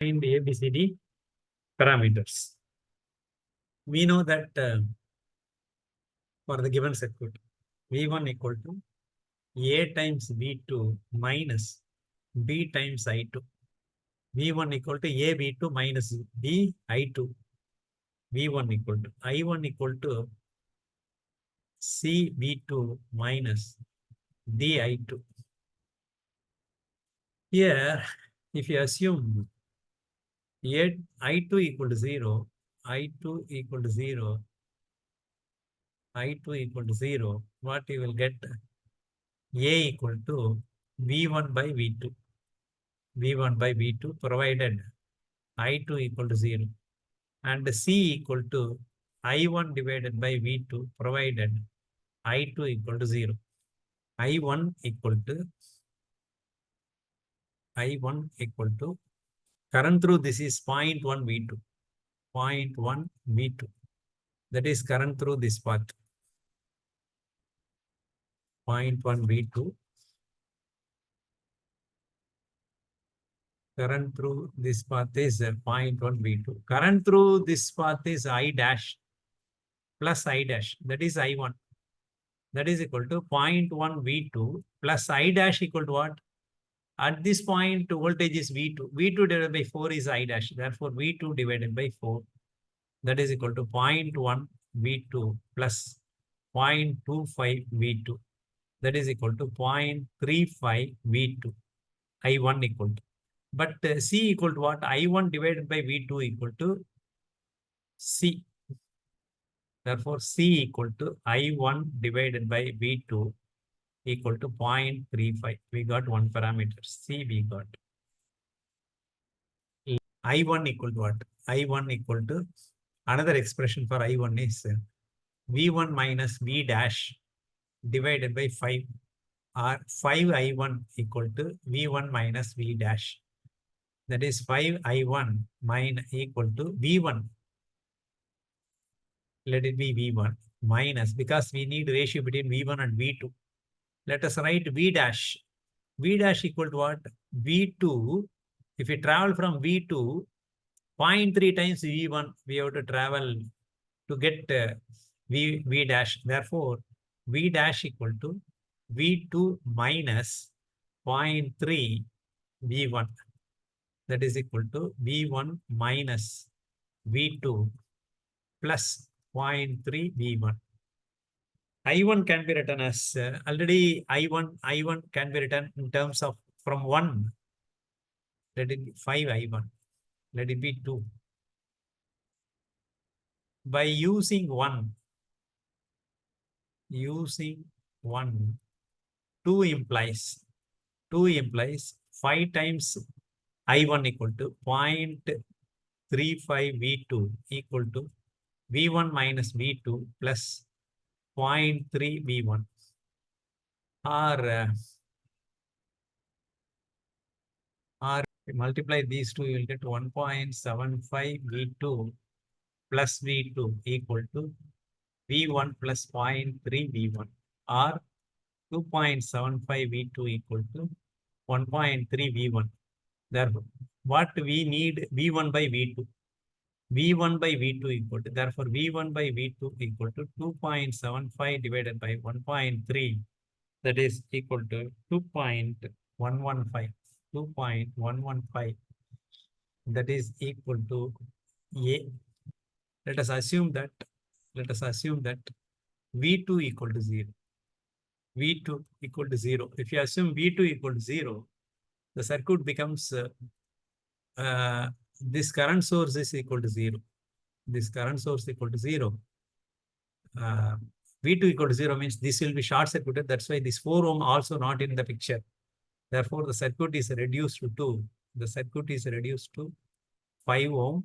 Find ABCD parameters. We know that for the given circuit, V1 equal to A times V2 minus B times I2. V1 equal to A V2 minus B I2. V1 equal to I1 equal to C V2 minus D I2. Here, if you assume A I2 equal to 0, I2 equal to 0, I2 equal to 0, what you will get? A equal to V1 by V2. V1 by V2 provided I2 equal to 0. And C equal to I1 divided by V2 provided I2 equal to 0. I1 equal to current through this is 0.1 V2. 0.1 V2. That is current through this path. 0.1 V2. Current through this path is 0.1 V2. Current through this path is I dash plus I dash. That is I1. That is equal to 0.1 V2 plus I dash equal to what? At this point, voltage is V2. V2 divided by 4 is I dash. Therefore, V2 divided by 4. That is equal to 0.1 V2 plus 0.25 V2. That is equal to 0.35 V2. I1 equal to. But C equal to what? I1 divided by V2 equal to C. Therefore, C equal to I1 divided by V2 equal to 0.35. We got one parameter. C we got. I1 equal to what? I1 equal to another expression for I1 is V1 minus V dash divided by 5. Or 5I1 equal to V1 minus V dash. That is 5I1 minus equal to V1. Let it be V1 minus, because we need ratio between V1 and V2. Let us write V dash. V dash equal to what? V2. If we travel from V2, 0.3 times V1, we have to travel to get V dash. Therefore, V dash equal to V2 minus 0.3 V1. That is equal to V1 minus V2 plus 0.3 V1. I1 can be written as already I1 can be written in terms of from 1. Let it be 5I1. Let it be 2. By using 1, 2 implies 5 times I1 equal to 0.35 V2 equal to V1 minus V2 plus 0.3 V1. Or multiply these two, you will get 1.75 V2 plus V2 equal to V1 plus 0.3 V1, or 2.75 V2 equal to 1.3 V1. Therefore, what we need V1 by V2. V1 by V2 equal to, therefore, V1 by V2 equal to 2.75 divided by 1.3. That is equal to 2.115. 2.115. That is equal to A. Let us assume that V2 equal to 0. V2 equal to 0. If you assume V2 equal to 0, the circuit becomes this current source is equal to 0. This current source equal to 0. V2 equal to 0 means this will be short circuited. That's why this 4 ohm also not in the picture. Therefore, the circuit is reduced to 2. The circuit is reduced to 5 ohm.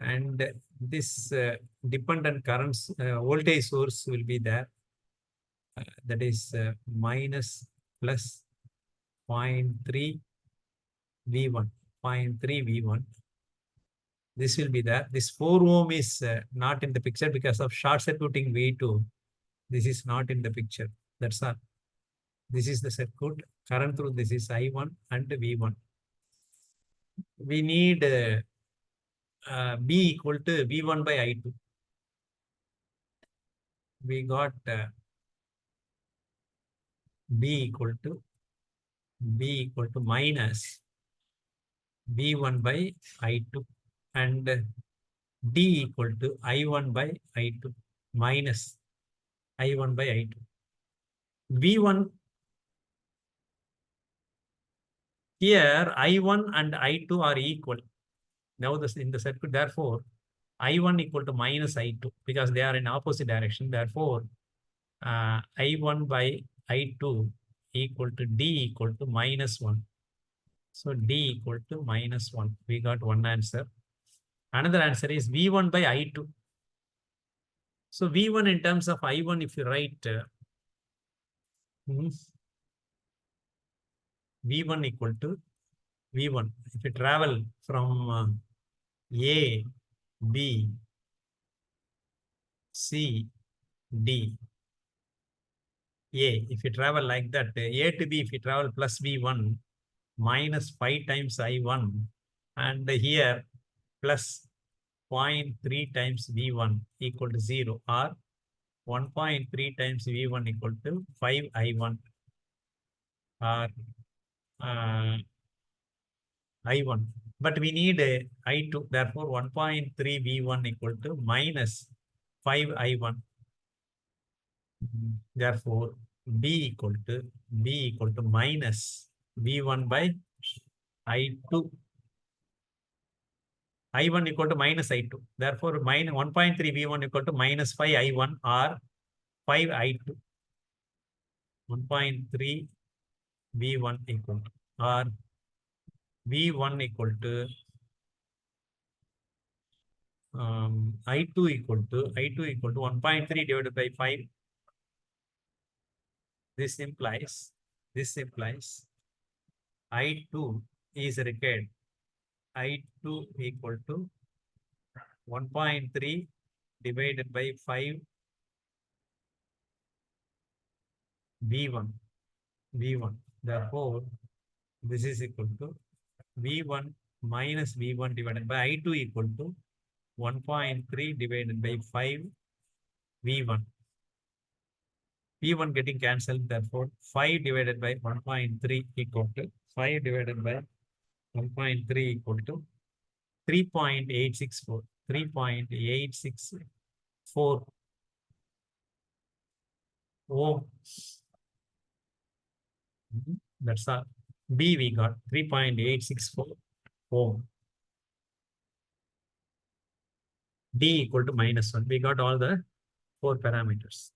And this dependent currents voltage source will be there. That is minus plus 0.3 V1. 0.3 V1. This will be there. This 4 ohm is not in the picture because of short circuiting V2. This is not in the picture. That's all. This is the circuit. Current through this is I1 and V1. we need B equal to V1 by I2. We got B equal to minus V1 by I2 and D equal to I1 by I2 minus I1 by I2. V1 here I1 and I2 are equal. Now this in the circuit, therefore I1 equal to minus I2 because they are in opposite direction. Therefore, I1 by I2 equal to D equal to minus 1. So D equal to minus 1. We got one answer. Another answer is V1 by I2. So V1 in terms of I1, if you write V1 equal to V1. If you travel from A, B, C, D, A, if you travel like that, A to B, if you travel plus V1, minus 5 times I1, and here plus 0.3 times V1 equal to 0, or 1.3 times V1 equal to 5 I1, or I1. But we need I2, therefore 1.3 V1 equal to minus 5 I1. Therefore, B equal to minus V1 by I2. I1 equal to minus I2. Therefore, minus 1.3 V1 equal to minus 5 I1 or 5 I2. 1.3 V1 equal to, or V1 equal to I2 equal to 1.3 divided by 5. This implies I2 is required. I2 equal to 1.3 divided by 5 V1. Therefore, this is equal to V1 minus V1 divided by I2 equal to 1.3 divided by 5 V1. V1 getting cancelled, therefore 5 divided by 1.3 equal to 5 divided by 1.3 equal to 3.864. 3.864 ohm. That's all. B we got 3.864 ohm. D equal to minus 1. We got all the 4 parameters.